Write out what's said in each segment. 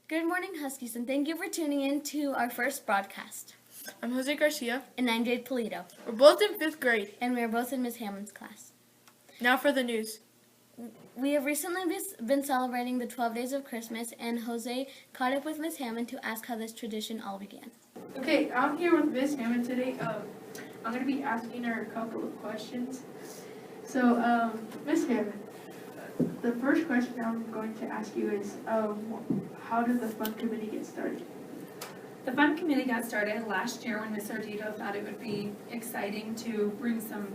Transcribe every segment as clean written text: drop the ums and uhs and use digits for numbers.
Good morning, Huskies, and thank you for tuning in to our first broadcast. I'm Jose Garcia. And I'm Jade Polito. We're both in 5th grade. And we are both in Ms. Hammond's class. Now for the news. We have recently been celebrating the 12 days of Christmas, and Jose caught up with Ms. Hammond to ask how this tradition all began. Okay, I'm here with Ms. Hammond today. I'm going to be asking her a couple of questions. So, Ms. Hammond, the first question I'm going to ask you is, how did the Fun Committee get started? The Fun Committee got started last year when Ms. Ardito thought it would be exciting to bring some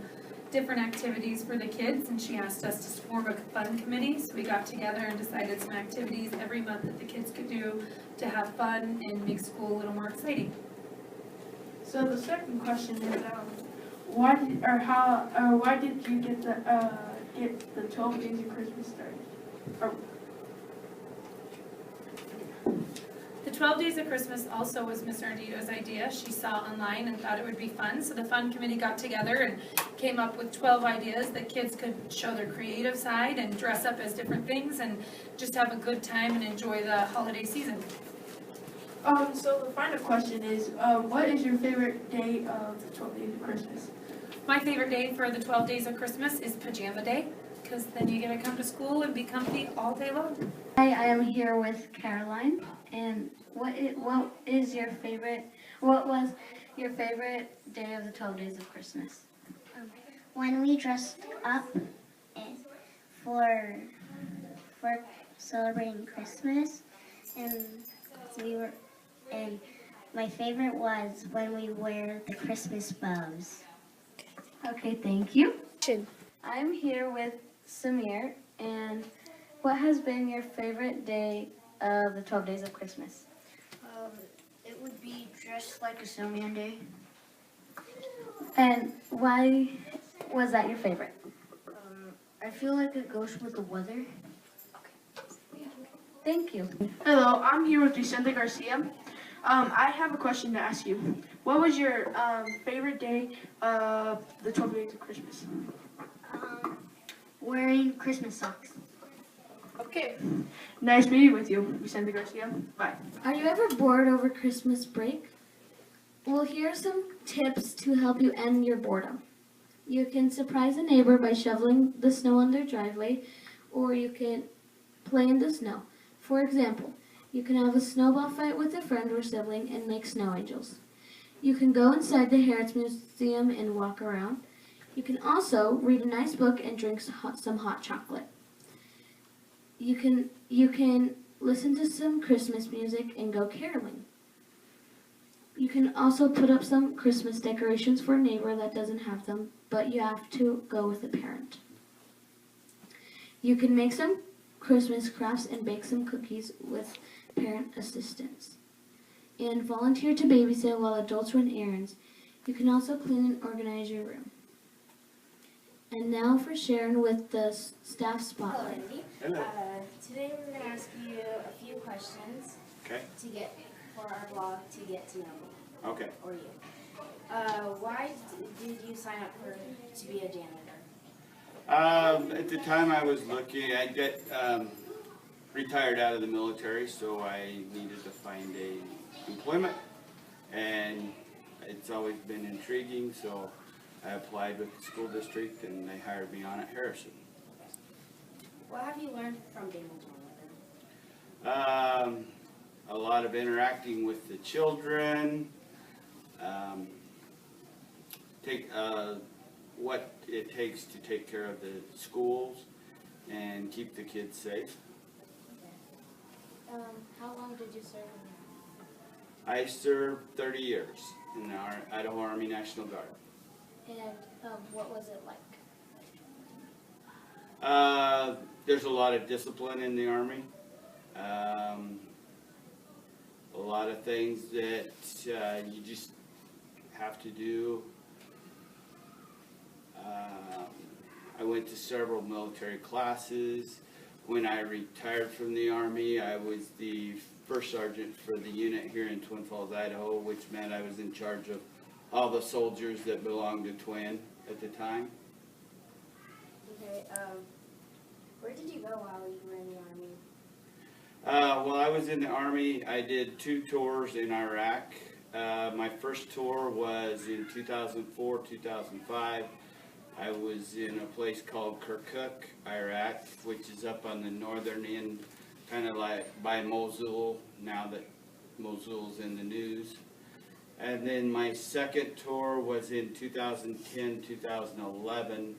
different activities for the kids, and she asked us to form a fun committee. So we got together and decided some activities every month that the kids could do to have fun and make school a little more exciting. So the second question is, why did you get the 12 days of Christmas started? The 12 Days of Christmas also was Ms. Ardito's idea. She saw online and thought it would be fun, so the Fun Committee got together and came up with 12 ideas that kids could show their creative side and dress up as different things and just have a good time and enjoy the holiday season. So the final question is, what is your favorite day of the 12 days of Christmas? My favorite day for the 12 Days of Christmas is Pajama Day, because then you get to come to school and be comfy all day long. Hi, I am here with Caroline, and what was your favorite day of the 12 days of Christmas? When we dressed up for celebrating Christmas, and my favorite was when we wear the Christmas bows. Okay, thank you. I'm here with Samir, and what has been your favorite day of the 12 days of Christmas? It would be dressed like a snowman day. And why was that your favorite? I feel like it goes with the weather. Thank you. Hello, I'm here with Vicente Garcia. I have a question to ask you. What was your favorite day of the 12 days of Christmas? Wearing Christmas socks. Okay. Nice meeting with you, Vicente Garcia. Bye. Are you ever bored over Christmas break? Well, here are some tips to help you end your boredom. You can surprise a neighbor by shoveling the snow on their driveway, or you can play in the snow. For example, you can have a snowball fight with a friend or sibling and make snow angels. You can go inside the Harrods Museum and walk around. You can also read a nice book and drink some hot chocolate. You can listen to some Christmas music and go caroling. You can also put up some Christmas decorations for a neighbor that doesn't have them, but you have to go with a parent. You can make some Christmas crafts and bake some cookies with parent assistance. And volunteer to babysit while adults run errands. You can also clean and organize your room. And now for Sharon with the staff spotlight. Hello. Today we're going to ask you a few questions for our blog to get to know me. Okay. Or you. Why did you sign up to be a janitor? At the time I was looking, I get retired out of the military, so I needed to find a employment, and it's always been intriguing, so I applied with the school district and they hired me on at Harrison. What have you learned from being a janitor? A lot of interacting with the children, what it takes to take care of the schools and keep the kids safe. How long did you serve? I served 30 years in the Idaho Army National Guard. And what was it like? There's a lot of discipline in the Army. A lot of things that you just have to do. I went to several military classes. When I retired from the Army, I was the first sergeant for the unit here in Twin Falls, Idaho, which meant I was in charge of all the soldiers that belonged to Twin at the time. Okay, where did you go while you were in the Army? While I was in the Army, I did 2 tours in Iraq. My first tour was in 2004, 2005. I was in a place called Kirkuk, Iraq, which is up on the northern end, kind of like by Mosul, now that Mosul's in the news. And then my second tour was in 2010, 2011.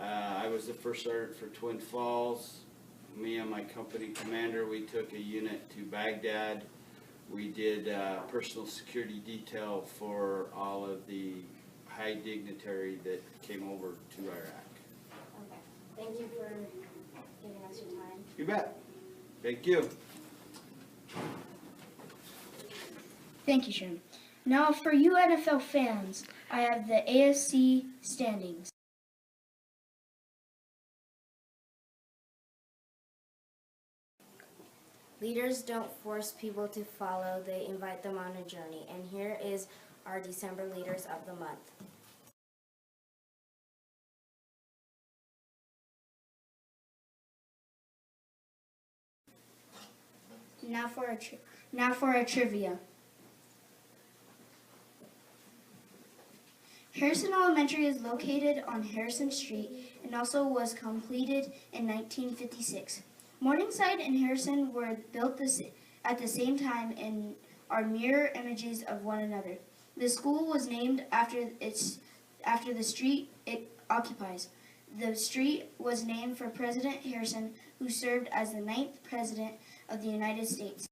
I was the first sergeant for Twin Falls. Me and my company commander, we took a unit to Baghdad. We did personal security detail for all of the high dignitary that came over to Iraq. Okay. Thank you for giving us your time. You bet. Thank you. Thank you, Sharon. Now, for you NFL fans, I have the AFC standings. Leaders don't force people to follow, they invite them on a journey. And here is our December Leaders of the Month. Now for a trivia. Harrison Elementary is located on Harrison Street and also was completed in 1956. Morningside and Harrison were built at the same time and are mirror images of one another. The school was named after the street it occupies. The street was named for President Harrison, who served as the 9th President of the United States.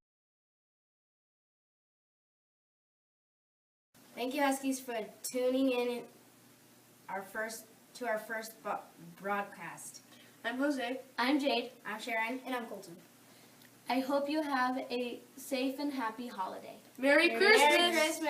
Thank you, Huskies, for tuning in to our first broadcast. I'm Jose. I'm Jade. I'm Sharon. And I'm Colton. I hope you have a safe and happy holiday. Merry Christmas! Merry Christmas!